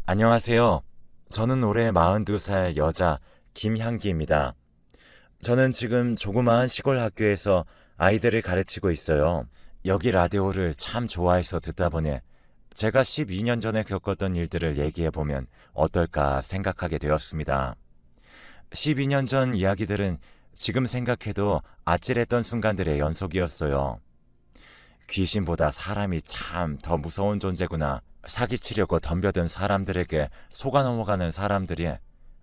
안녕하세요. 저는 올해 42살 여자 김향기입니다. 저는 지금 조그마한 시골 학교에서 아이들을 가르치고 있어요. 여기 라디오를 참 좋아해서 듣다 보니 제가 12년 전에 겪었던 일들을 얘기해보면 어떨까 생각하게 되었습니다. 12년 전 이야기들은 지금 생각해도 아찔했던 순간들의 연속이었어요. 귀신보다 사람이 참 더 무서운 존재구나. 사기치려고 덤벼든 사람들에게 속아 넘어가는 사람들이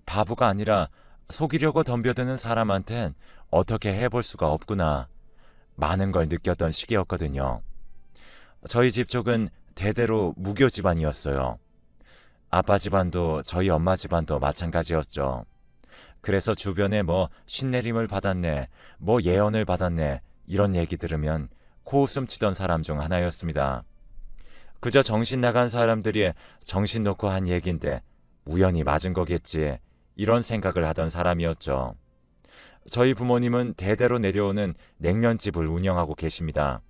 바보가 아니라 속이려고 덤벼드는 사람한텐 어떻게 해볼 수가 없구나. 많은 걸 느꼈던 시기였거든요. 저희 집 쪽은 대대로 무교 집안이었어요. 아빠 집안도 저희 엄마 집안도 마찬가지였죠. 그래서 주변에 뭐 신내림을 받았네, 뭐 예언을 받았네, 이런 얘기 들으면 코웃음 치던 사람 중 하나였습니다. 그저 정신 나간 사람들이 정신 놓고 한 얘긴데 우연히 맞은 거겠지, 이런 생각을 하던 사람이었죠. 저희 부모님은 대대로 내려오는 냉면집을 운영하고 계십니다.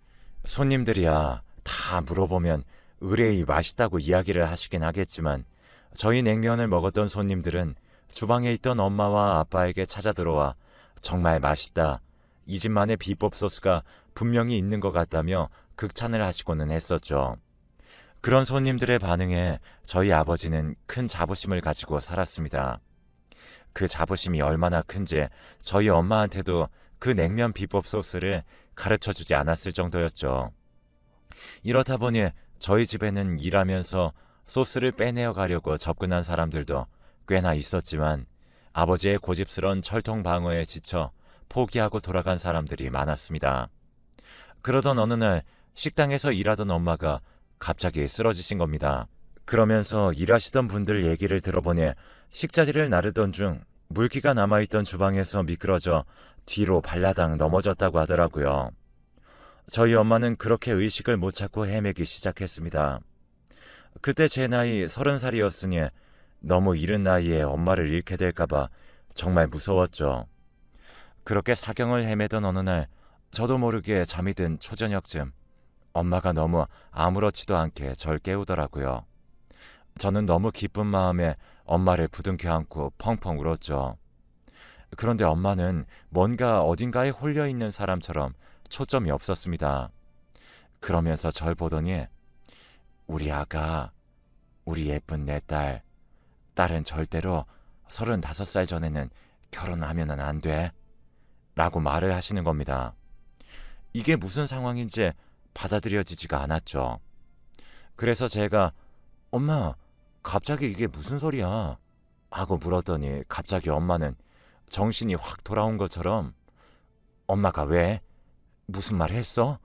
손님들이야 다 물어보면 의뢰이 맛있다고 이야기를 하시긴 하겠지만 저희 냉면을 먹었던 손님들은 주방에 있던 엄마와 아빠에게 찾아 들어와 정말 맛있다, 이 집만의 비법 소스가 분명히 있는 것 같다며 극찬을 하시고는 했었죠. 그런 손님들의 반응에 저희 아버지는 큰 자부심을 가지고 살았습니다. 그 자부심이 얼마나 큰지 저희 엄마한테도 그 냉면 비법 소스를 가르쳐 주지 않았을 정도였죠. 이렇다 보니 저희 집에는 일하면서 소스를 빼내어 가려고 접근한 사람들도 꽤나 있었지만 아버지의 고집스런 철통 방어에 지쳐 포기하고 돌아간 사람들이 많았습니다. 그러던 어느 날 식당에서 일하던 엄마가 갑자기 쓰러지신 겁니다. 그러면서 일하시던 분들 얘기를 들어보니 식자재를 나르던 중 물기가 남아있던 주방에서 미끄러져 뒤로 발라당 넘어졌다고 하더라고요. 저희 엄마는 그렇게 의식을 못 찾고 헤매기 시작했습니다. 그때 제 나이 30살이었으니 너무 이른 나이에 엄마를 잃게 될까봐 정말 무서웠죠. 그렇게 사경을 헤매던 어느 날 저도 모르게 잠이 든 초저녁쯤 엄마가 너무 아무렇지도 않게 절 깨우더라고요. 저는 너무 기쁜 마음에 엄마를 부둥켜 안고 펑펑 울었죠. 그런데 엄마는 뭔가 어딘가에 홀려 있는 사람처럼 초점이 없었습니다. 그러면서 절 보더니 우리 아가, 우리 예쁜 내 딸은 절대로 35살 전에는 결혼하면은 안 돼, 라고 말을 하시는 겁니다. 이게 무슨 상황인지 받아들여지지가 않았죠. 그래서 제가 엄마, 갑자기 이게 무슨 소리야? 하고 물었더니 갑자기 엄마는 정신이 확 돌아온 것처럼 엄마가 왜? 무슨 말 했어?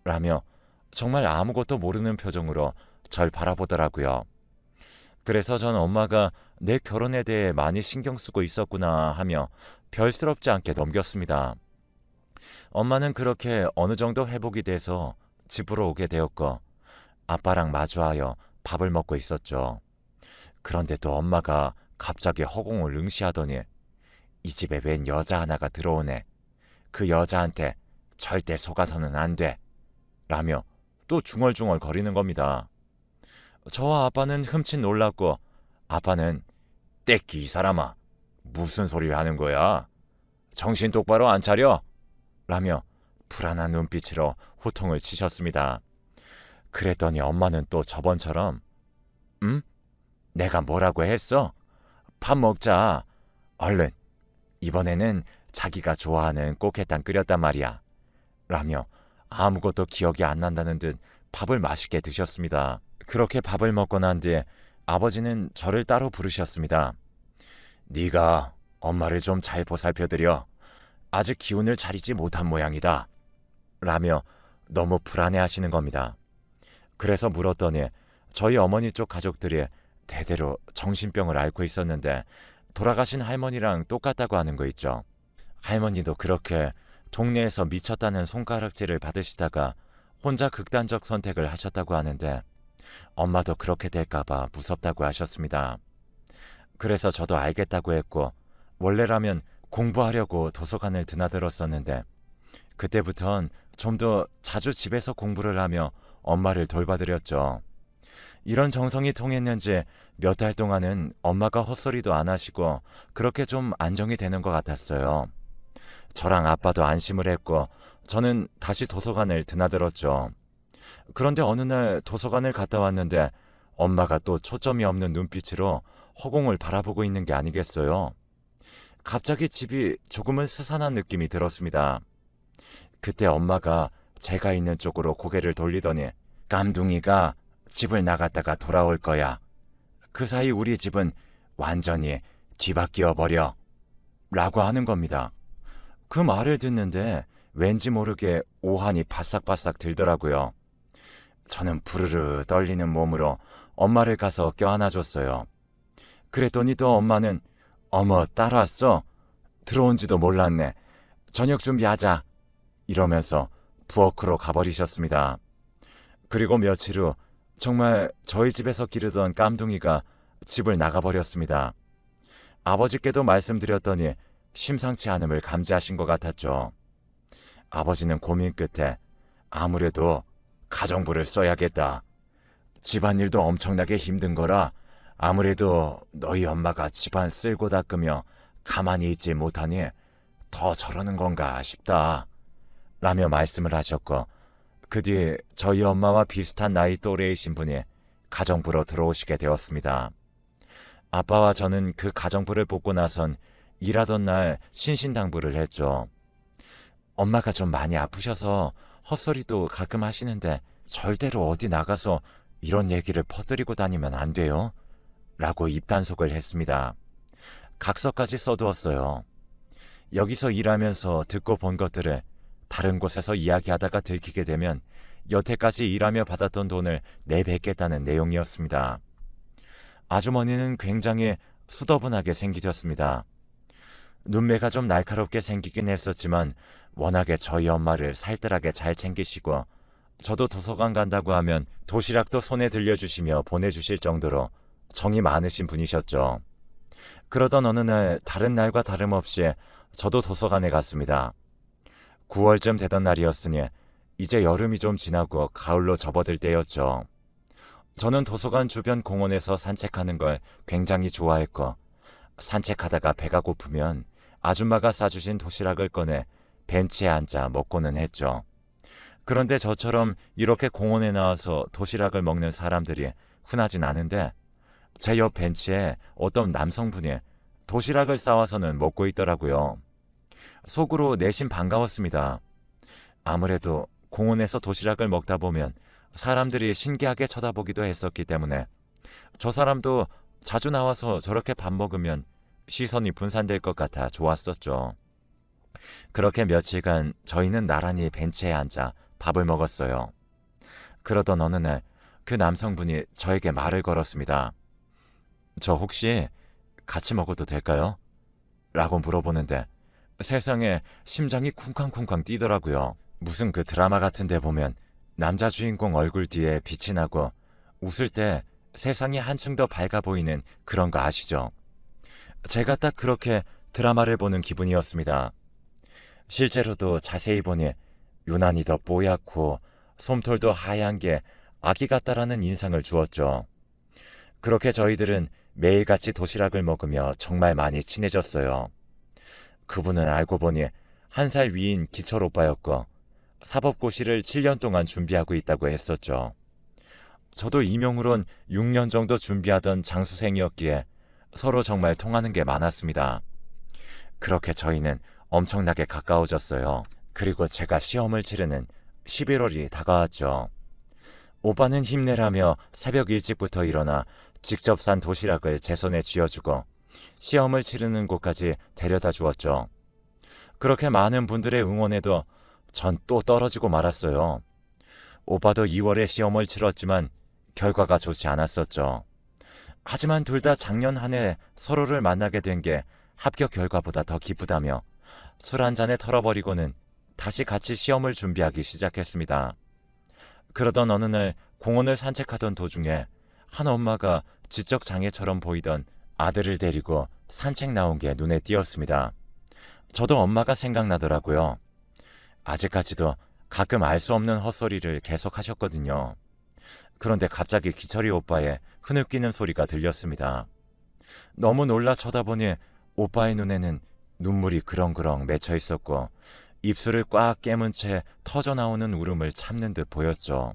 라며 정말 아무것도 모르는 표정으로 절 바라보더라고요. 그래서 전 엄마가 내 결혼에 대해 많이 신경 쓰고 있었구나 하며 별스럽지 않게 넘겼습니다. 엄마는 그렇게 어느 정도 회복이 돼서 집으로 오게 되었고 아빠랑 마주하여 밥을 먹고 있었죠. 그런데 또 엄마가 갑자기 허공을 응시하더니 이 집에 웬 여자 하나가 들어오네, 그 여자한테 절대 속아서는 안 돼, 라며 또 중얼중얼 거리는 겁니다. 저와 아빠는 흠칫 놀랐고 아빠는 떼끼 이 사람아, 무슨 소리를 하는 거야? 정신 똑바로 안 차려? 라며 불안한 눈빛으로 호통을 치셨습니다. 그랬더니 엄마는 또 저번처럼 내가 뭐라고 했어? 밥 먹자. 얼른. 이번에는 자기가 좋아하는 꽃게탕 끓였단 말이야. 라며 아무것도 기억이 안 난다는 듯 밥을 맛있게 드셨습니다. 그렇게 밥을 먹고 난 뒤에 아버지는 저를 따로 부르셨습니다. 네가 엄마를 좀 잘 보살펴드려. 아직 기운을 차리지 못한 모양이다. 라며 너무 불안해하시는 겁니다. 그래서 물었더니 저희 어머니 쪽 가족들이 대대로 정신병을 앓고 있었는데 돌아가신 할머니랑 똑같다고 하는 거 있죠. 할머니도 그렇게 동네에서 미쳤다는 손가락질을 받으시다가 혼자 극단적 선택을 하셨다고 하는데 엄마도 그렇게 될까봐 무섭다고 하셨습니다. 그래서 저도 알겠다고 했고 원래라면 공부하려고 도서관을 드나들었었는데 그때부턴 좀 더 자주 집에서 공부를 하며 엄마를 돌봐드렸죠. 이런 정성이 통했는지 몇 달 동안은 엄마가 헛소리도 안 하시고 그렇게 좀 안정이 되는 것 같았어요. 저랑 아빠도 안심을 했고 저는 다시 도서관을 드나들었죠. 그런데 어느 날 도서관을 갔다 왔는데 엄마가 또 초점이 없는 눈빛으로 허공을 바라보고 있는 게 아니겠어요. 갑자기 집이 조금은 스산한 느낌이 들었습니다. 그때 엄마가 제가 있는 쪽으로 고개를 돌리더니 깜둥이가 집을 나갔다가 돌아올 거야. 그 사이 우리 집은 완전히 뒤바뀌어 버려. 라고 하는 겁니다. 그 말을 듣는데 왠지 모르게 오한이 바싹바싹 들더라고요. 저는 부르르 떨리는 몸으로 엄마를 가서 껴안아줬어요. 그랬더니 또 엄마는 어머 따라왔어? 들어온지도 몰랐네. 저녁 준비하자. 이러면서 부엌으로 가버리셨습니다. 그리고 며칠 후 정말 저희 집에서 기르던 깜둥이가 집을 나가버렸습니다. 아버지께도 말씀드렸더니 심상치 않음을 감지하신 것 같았죠. 아버지는 고민 끝에 아무래도 가정부를 써야겠다. 집안일도 엄청나게 힘든 거라 아무래도 너희 엄마가 집안 쓸고 닦으며 가만히 있지 못하니 더 저러는 건가 싶다. 라며 말씀을 하셨고 그 뒤 저희 엄마와 비슷한 나이 또래이신 분이 가정부로 들어오시게 되었습니다. 아빠와 저는 그 가정부를 뽑고 나선 일하던 날 신신당부를 했죠. 엄마가 좀 많이 아프셔서 헛소리도 가끔 하시는데 절대로 어디 나가서 이런 얘기를 퍼뜨리고 다니면 안 돼요. 라고 입단속을 했습니다. 각서까지 써두었어요. 여기서 일하면서 듣고 본 것들을 다른 곳에서 이야기하다가 들키게 되면 여태까지 일하며 받았던 돈을 내뱉겠다는 내용이었습니다. 아주머니는 굉장히 수더분하게 생기셨습니다. 눈매가 좀 날카롭게 생기긴 했었지만 워낙에 저희 엄마를 살뜰하게 잘 챙기시고 저도 도서관 간다고 하면 도시락도 손에 들려주시며 보내주실 정도로 정이 많으신 분이셨죠. 그러던 어느 날 다른 날과 다름없이 저도 도서관에 갔습니다. 9월쯤 되던 날이었으니 이제 여름이 좀 지나고 가을로 접어들 때였죠. 저는 도서관 주변 공원에서 산책하는 걸 굉장히 좋아했고 산책하다가 배가 고프면 아줌마가 싸주신 도시락을 꺼내 벤치에 앉아 먹고는 했죠. 그런데 저처럼 이렇게 공원에 나와서 도시락을 먹는 사람들이 흔하진 않은데 제 옆 벤치에 어떤 남성분이 도시락을 싸와서는 먹고 있더라고요. 속으로 내심 반가웠습니다. 아무래도 공원에서 도시락을 먹다 보면 사람들이 신기하게 쳐다보기도 했었기 때문에 저 사람도 자주 나와서 저렇게 밥 먹으면 시선이 분산될 것 같아 좋았었죠. 그렇게 며칠간 저희는 나란히 벤치에 앉아 밥을 먹었어요. 그러던 어느 날 그 남성분이 저에게 말을 걸었습니다. 저 혹시 같이 먹어도 될까요? 라고 물어보는데 세상에 심장이 쿵쾅쿵쾅 뛰더라고요. 무슨 그 드라마 같은 데 보면 남자 주인공 얼굴 뒤에 빛이 나고 웃을 때 세상이 한층 더 밝아 보이는 그런 거 아시죠? 제가 딱 그렇게 드라마를 보는 기분이었습니다. 실제로도 자세히 보니 유난히 더 뽀얗고 솜털도 하얀 게 아기 같다라는 인상을 주었죠. 그렇게 저희들은 매일같이 도시락을 먹으며 정말 많이 친해졌어요. 그분은 알고 보니 1살 위인 기철 오빠였고 사법고시를 7년 동안 준비하고 있다고 했었죠. 저도 임용으론 6년 정도 준비하던 장수생이었기에 서로 정말 통하는 게 많았습니다. 그렇게 저희는 엄청나게 가까워졌어요. 그리고 제가 시험을 치르는 11월이 다가왔죠. 오빠는 힘내라며 새벽 일찍부터 일어나 직접 산 도시락을 제 손에 쥐어주고 시험을 치르는 곳까지 데려다 주었죠. 그렇게 많은 분들의 응원에도 전 또 떨어지고 말았어요. 오빠도 2월에 시험을 치렀지만 결과가 좋지 않았었죠. 하지만 둘 다 작년 한 해 서로를 만나게 된 게 합격 결과보다 더 기쁘다며 술 한 잔에 털어버리고는 다시 같이 시험을 준비하기 시작했습니다. 그러던 어느 날 공원을 산책하던 도중에 한 엄마가 지적장애처럼 보이던 아들을 데리고 산책 나온 게 눈에 띄었습니다. 저도 엄마가 생각나더라고요. 아직까지도 가끔 알 수 없는 헛소리를 계속 하셨거든요. 그런데 갑자기 기철이 오빠의 흐느끼는 소리가 들렸습니다. 너무 놀라 쳐다보니 오빠의 눈에는 눈물이 그렁그렁 맺혀 있었고 입술을 꽉 깨문 채 터져나오는 울음을 참는 듯 보였죠.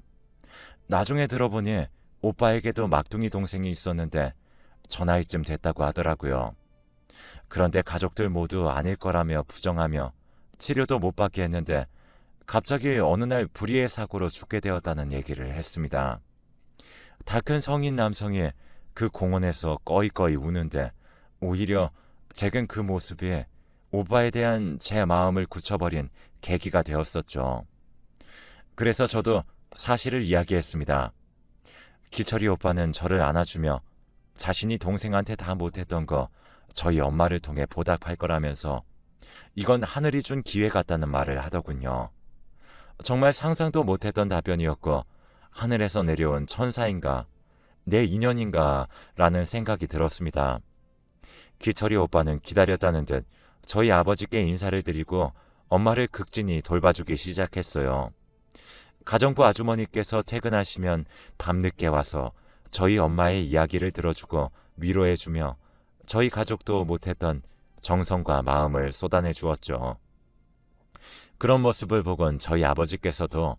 나중에 들어보니 오빠에게도 막둥이 동생이 있었는데 저 나이쯤 됐다고 하더라고요. 그런데 가족들 모두 아닐 거라며 부정하며 치료도 못 받게 했는데 갑자기 어느 날 불의의 사고로 죽게 되었다는 얘기를 했습니다. 다 큰 성인 남성이 그 공원에서 꺼이꺼이 우는데 오히려 제겐 그 모습이 오빠에 대한 제 마음을 굳혀버린 계기가 되었었죠. 그래서 저도 사실을 이야기했습니다. 기철이 오빠는 저를 안아주며 자신이 동생한테 다 못했던 거 저희 엄마를 통해 보답할 거라면서 이건 하늘이 준 기회 같다는 말을 하더군요. 정말 상상도 못했던 답변이었고 하늘에서 내려온 천사인가 내 인연인가 라는 생각이 들었습니다. 기철이 오빠는 기다렸다는 듯 저희 아버지께 인사를 드리고 엄마를 극진히 돌봐주기 시작했어요. 가정부 아주머니께서 퇴근하시면 밤늦게 와서 저희 엄마의 이야기를 들어주고 위로해주며 저희 가족도 못했던 정성과 마음을 쏟아내 주었죠. 그런 모습을 보곤 저희 아버지께서도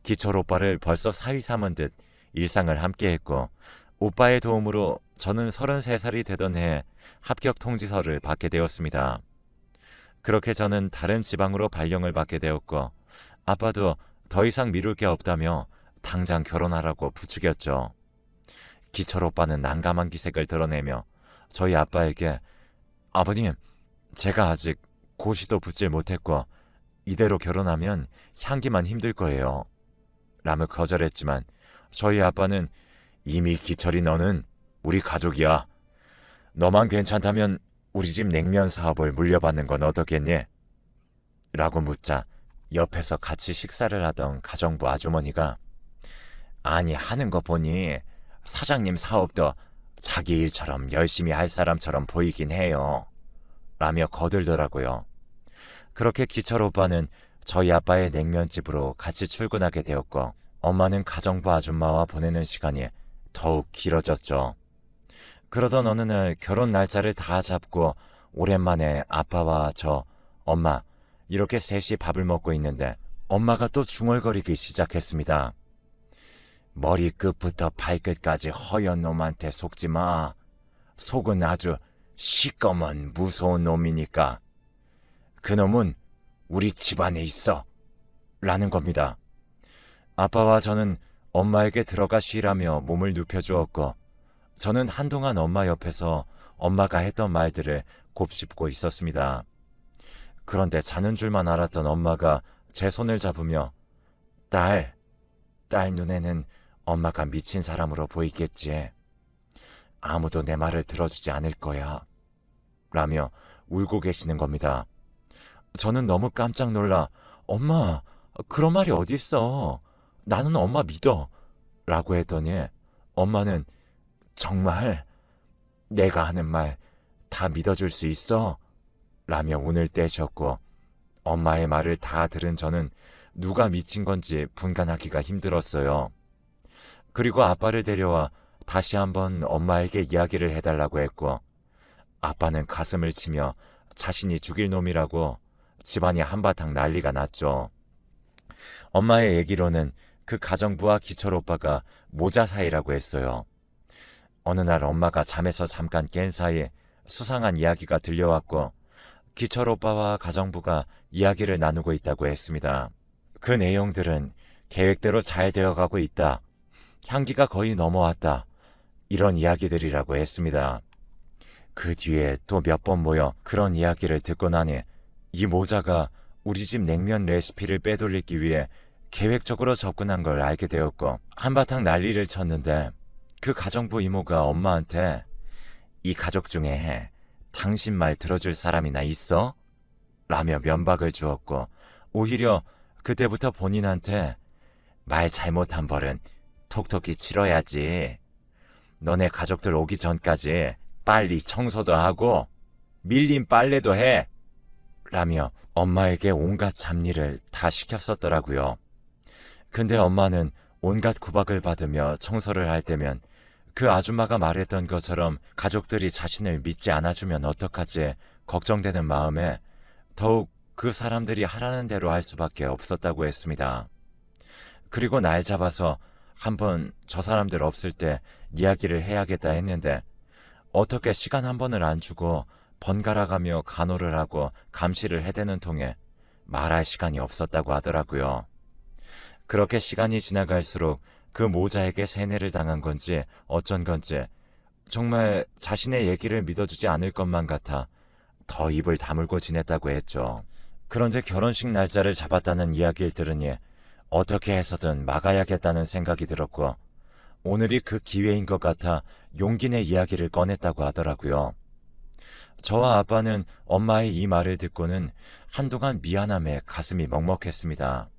기철 오빠를 벌써 사위 삼은 듯 일상을 함께했고 오빠의 도움으로 저는 33살이 되던 해에 합격 통지서를 받게 되었습니다. 그렇게 저는 다른 지방으로 발령을 받게 되었고 아빠도 더 이상 미룰 게 없다며 당장 결혼하라고 부추겼죠. 기철 오빠는 난감한 기색을 드러내며 저희 아빠에게 아버님, 제가 아직 고시도 붙질 못했고 이대로 결혼하면 향기만 힘들 거예요. 라며 거절했지만 저희 아빠는 이미 기철이 너는 우리 가족이야. 너만 괜찮다면 우리 집 냉면 사업을 물려받는 건 어떻겠니? 라고 묻자 옆에서 같이 식사를 하던 가정부 아주머니가 아니 하는 거 보니 사장님 사업도 자기 일처럼 열심히 할 사람처럼 보이긴 해요. 라며 거들더라고요. 그렇게 기철 오빠는 저희 아빠의 냉면집으로 같이 출근하게 되었고 엄마는 가정부 아줌마와 보내는 시간이 더욱 길어졌죠. 그러던 어느 날 결혼 날짜를 다 잡고 오랜만에 아빠와 저, 엄마 이렇게 셋이 밥을 먹고 있는데 엄마가 또 중얼거리기 시작했습니다. 머리끝부터 발끝까지 허연 놈한테 속지 마. 속은 아주 시꺼먼 무서운 놈이니까. 그놈은 우리 집안에 있어. 라는 겁니다. 아빠와 저는 엄마에게 들어가 쉬라며 몸을 눕혀주었고 저는 한동안 엄마 옆에서 엄마가 했던 말들을 곱씹고 있었습니다. 그런데 자는 줄만 알았던 엄마가 제 손을 잡으며 딸 눈에는 엄마가 미친 사람으로 보이겠지. 아무도 내 말을 들어주지 않을 거야. 라며 울고 계시는 겁니다. 저는 너무 깜짝 놀라 엄마 그런 말이 어딨어. 나는 엄마 믿어. 라고 했더니 엄마는 정말 내가 하는 말 다 믿어줄 수 있어? 라며 운을 떼셨고 엄마의 말을 다 들은 저는 누가 미친 건지 분간하기가 힘들었어요. 그리고 아빠를 데려와 다시 한번 엄마에게 이야기를 해달라고 했고 아빠는 가슴을 치며 자신이 죽일 놈이라고 집안이 한바탕 난리가 났죠. 엄마의 얘기로는 그 가정부와 기철 오빠가 모자 사이라고 했어요. 어느 날 엄마가 잠에서 잠깐 깬 사이에 수상한 이야기가 들려왔고 기철 오빠와 가정부가 이야기를 나누고 있다고 했습니다. 그 내용들은 계획대로 잘 되어가고 있다. 향기가 거의 넘어왔다. 이런 이야기들이라고 했습니다. 그 뒤에 또 몇 번 모여 그런 이야기를 듣고 나니 이 모자가 우리 집 냉면 레시피를 빼돌리기 위해 계획적으로 접근한 걸 알게 되었고 한바탕 난리를 쳤는데 그 가정부 이모가 엄마한테 이 가족 중에 당신 말 들어줄 사람이나 있어? 라며 면박을 주었고 오히려 그때부터 본인한테 말 잘못한 벌은 톡톡히 치러야지. 너네 가족들 오기 전까지 빨리 청소도 하고 밀린 빨래도 해. 라며 엄마에게 온갖 잡일을 다 시켰었더라고요. 근데 엄마는 온갖 구박을 받으며 청소를 할 때면 그 아줌마가 말했던 것처럼 가족들이 자신을 믿지 않아주면 어떡하지 걱정되는 마음에 더욱 그 사람들이 하라는 대로 할 수밖에 없었다고 했습니다. 그리고 날 잡아서 한번 저 사람들 없을 때 이야기를 해야겠다 했는데 어떻게 시간 한 번을 안 주고 번갈아가며 간호를 하고 감시를 해대는 통에 말할 시간이 없었다고 하더라고요. 그렇게 시간이 지나갈수록 그 모자에게 세뇌를 당한 건지 어쩐 건지 정말 자신의 얘기를 믿어주지 않을 것만 같아 더 입을 다물고 지냈다고 했죠. 그런데 결혼식 날짜를 잡았다는 이야기를 들으니 어떻게 해서든 막아야겠다는 생각이 들었고 오늘이 그 기회인 것 같아 용기 내 이야기를 꺼냈다고 하더라고요. 저와 아빠는 엄마의 이 말을 듣고는 한동안 미안함에 가슴이 먹먹했습니다.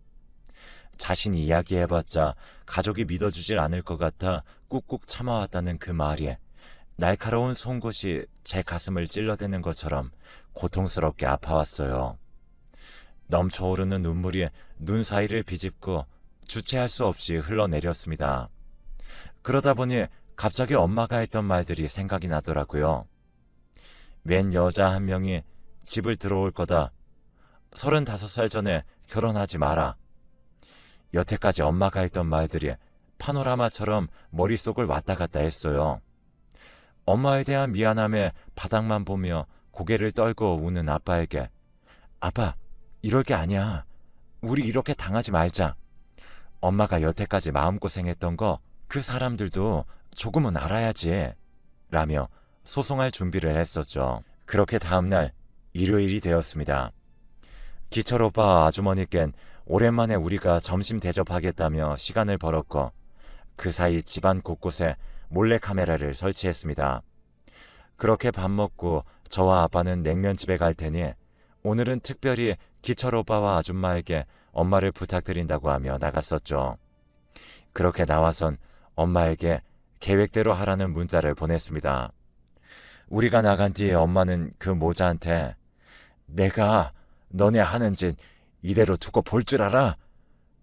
자신이 이야기해봤자 가족이 믿어주질 않을 것 같아 꾹꾹 참아왔다는 그 말이 날카로운 송곳이 제 가슴을 찔러대는 것처럼 고통스럽게 아파왔어요. 넘쳐오르는 눈물이 눈 사이를 비집고 주체할 수 없이 흘러내렸습니다. 그러다 보니 갑자기 엄마가 했던 말들이 생각이 나더라고요. 웬 여자 한 명이 집을 들어올 거다. 35살 전에 결혼하지 마라. 여태까지 엄마가 했던 말들이 파노라마처럼 머릿속을 왔다 갔다 했어요. 엄마에 대한 미안함에 바닥만 보며 고개를 떨고 우는 아빠에게 아빠, 이럴 게 아니야. 우리 이렇게 당하지 말자. 엄마가 여태까지 마음고생했던 거 그 사람들도 조금은 알아야지. 라며 소송할 준비를 했었죠. 그렇게 다음날 일요일이 되었습니다. 기철 오빠와 아주머니껜 오랜만에 우리가 점심 대접하겠다며 시간을 벌었고 그 사이 집안 곳곳에 몰래카메라를 설치했습니다. 그렇게 밥 먹고 저와 아빠는 냉면집에 갈 테니 오늘은 특별히 기철 오빠와 아줌마에게 엄마를 부탁드린다고 하며 나갔었죠. 그렇게 나와선 엄마에게 계획대로 하라는 문자를 보냈습니다. 우리가 나간 뒤에 엄마는 그 모자한테 내가 너네 하는 짓 이대로 두고 볼 줄 알아?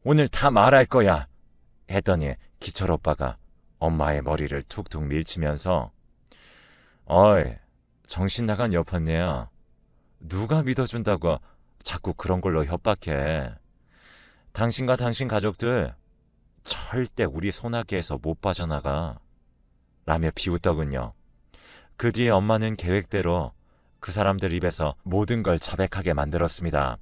오늘 다 말할 거야. 했더니 기철 오빠가 엄마의 머리를 툭툭 밀치면서 어이, 정신 나간 여편네야. 누가 믿어준다고 자꾸 그런 걸로 협박해. 당신과 당신 가족들 절대 우리 소나기에서 못 빠져나가. 라며 비웃더군요. 그 뒤에 엄마는 계획대로 그 사람들 입에서 모든 걸 자백하게 만들었습니다.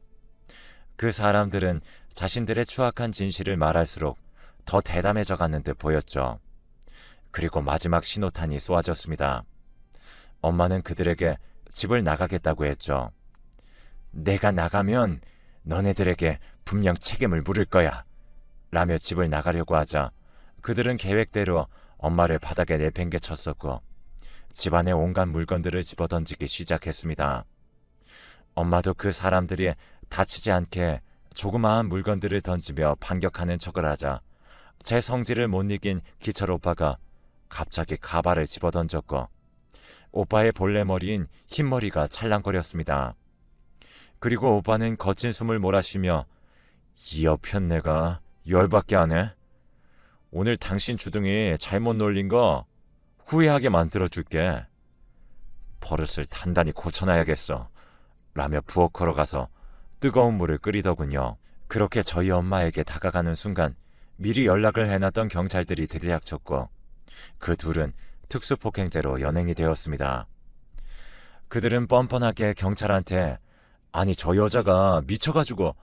그 사람들은 자신들의 추악한 진실을 말할수록 더 대담해져 가는 듯 보였죠. 그리고 마지막 신호탄이 쏘아졌습니다. 엄마는 그들에게 집을 나가겠다고 했죠. 내가 나가면 너네들에게 분명 책임을 물을 거야. 라며 집을 나가려고 하자 그들은 계획대로 엄마를 바닥에 내팽개쳤었고 집안의 온갖 물건들을 집어던지기 시작했습니다. 엄마도 그 사람들이 다치지 않게 조그마한 물건들을 던지며 반격하는 척을 하자 제 성질을 못 이긴 기철 오빠가 갑자기 가발을 집어던졌고 오빠의 볼래머리인 흰머리가 찰랑거렸습니다. 그리고 오빠는 거친 숨을 몰아쉬며 이 여편네가 열받게 하네. 오늘 당신 주둥이 잘못 놀린 거 후회하게 만들어줄게. 버릇을 단단히 고쳐놔야겠어. 라며 부엌 걸어가서 뜨거운 물을 끓이더군요. 그렇게 저희 엄마에게 다가가는 순간 미리 연락을 해놨던 경찰들이 들이닥쳤고 그 둘은 특수폭행죄로 연행이 되었습니다. 그들은 뻔뻔하게 경찰한테 아니 저 여자가 미쳐가지고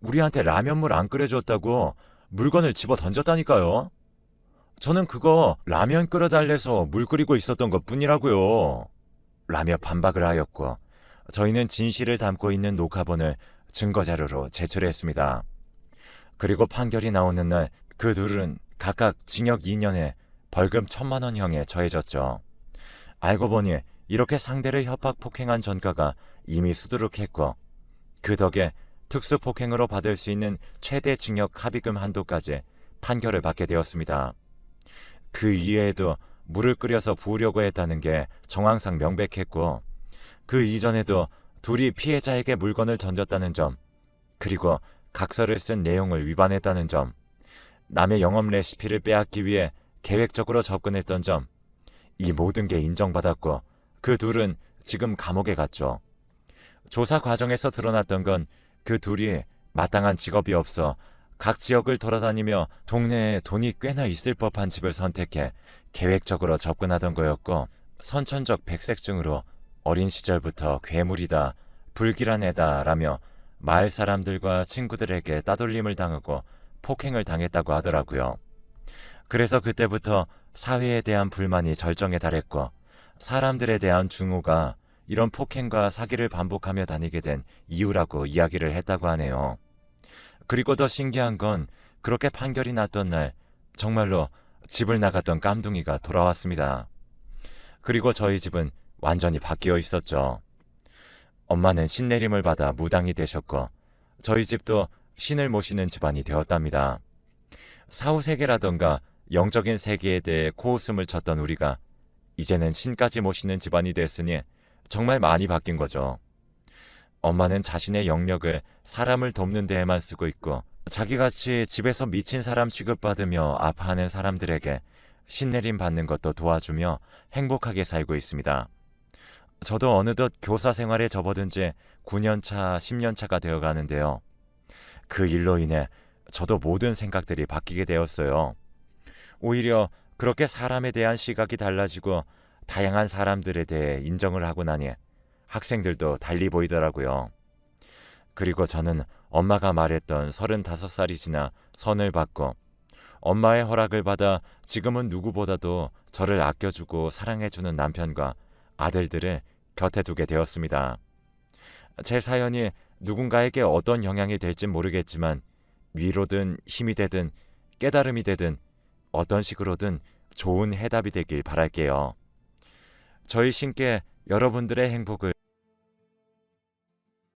우리한테 라면물 안 끓여줬다고 물건을 집어 던졌다니까요. 저는 그거 라면 끓여달래서 물 끓이고 있었던 것 뿐이라고요. 라며 반박을 하였고 저희는 진실을 담고 있는 녹화본을 증거자료로 제출했습니다. 그리고 판결이 나오는 날 그 둘은 각각 징역 2년에 벌금 1,000만 원형에 처해졌죠. 알고 보니 이렇게 상대를 협박 폭행한 전과가 이미 수두룩했고 그 덕에 특수폭행으로 받을 수 있는 최대 징역 합의금 한도까지 판결을 받게 되었습니다. 그 이외에도 물을 끓여서 부으려고 했다는 게 정황상 명백했고 그 이전에도 둘이 피해자에게 물건을 던졌다는 점 그리고 각서를 쓴 내용을 위반했다는 점 남의 영업 레시피를 빼앗기 위해 계획적으로 접근했던 점, 이 모든 게 인정받았고 그 둘은 지금 감옥에 갔죠. 조사 과정에서 드러났던 건 그 둘이 마땅한 직업이 없어 각 지역을 돌아다니며 동네에 돈이 꽤나 있을 법한 집을 선택해 계획적으로 접근하던 거였고, 선천적 백색증으로 어린 시절부터 괴물이다, 불길한 애다 라며 마을 사람들과 친구들에게 따돌림을 당하고 폭행을 당했다고 하더라고요. 그래서 그때부터 사회에 대한 불만이 절정에 달했고, 사람들에 대한 증오가 이런 폭행과 사기를 반복하며 다니게 된 이유라고 이야기를 했다고 하네요. 그리고 더 신기한 건 그렇게 판결이 났던 날 정말로 집을 나갔던 깜둥이가 돌아왔습니다. 그리고 저희 집은 완전히 바뀌어 있었죠. 엄마는 신내림을 받아 무당이 되셨고 저희 집도 신을 모시는 집안이 되었답니다. 사후세계라던가 영적인 세계에 대해 코웃음을 쳤던 우리가 이제는 신까지 모시는 집안이 됐으니 정말 많이 바뀐 거죠. 엄마는 자신의 영역을 사람을 돕는 데에만 쓰고 있고, 자기같이 집에서 미친 사람 취급받으며 아파하는 사람들에게 신내림 받는 것도 도와주며 행복하게 살고 있습니다. 저도 어느덧 교사 생활에 접어든 지 9년차, 10년차가 되어 가는데요. 그 일로 인해 저도 모든 생각들이 바뀌게 되었어요. 오히려 그렇게 사람에 대한 시각이 달라지고 다양한 사람들에 대해 인정을 하고 나니 학생들도 달리 보이더라고요. 그리고 저는 엄마가 말했던 35살이 지나 선을 받고 엄마의 허락을 받아 지금은 누구보다도 저를 아껴주고 사랑해주는 남편과 아들들을 곁에 두게 되었습니다. 제 사연이 누군가에게 어떤 영향이 될진 모르겠지만 위로든 힘이 되든 깨달음이 되든 어떤 식으로든 좋은 해답이 되길 바랄게요. 저희 신께 여러분들의 행복을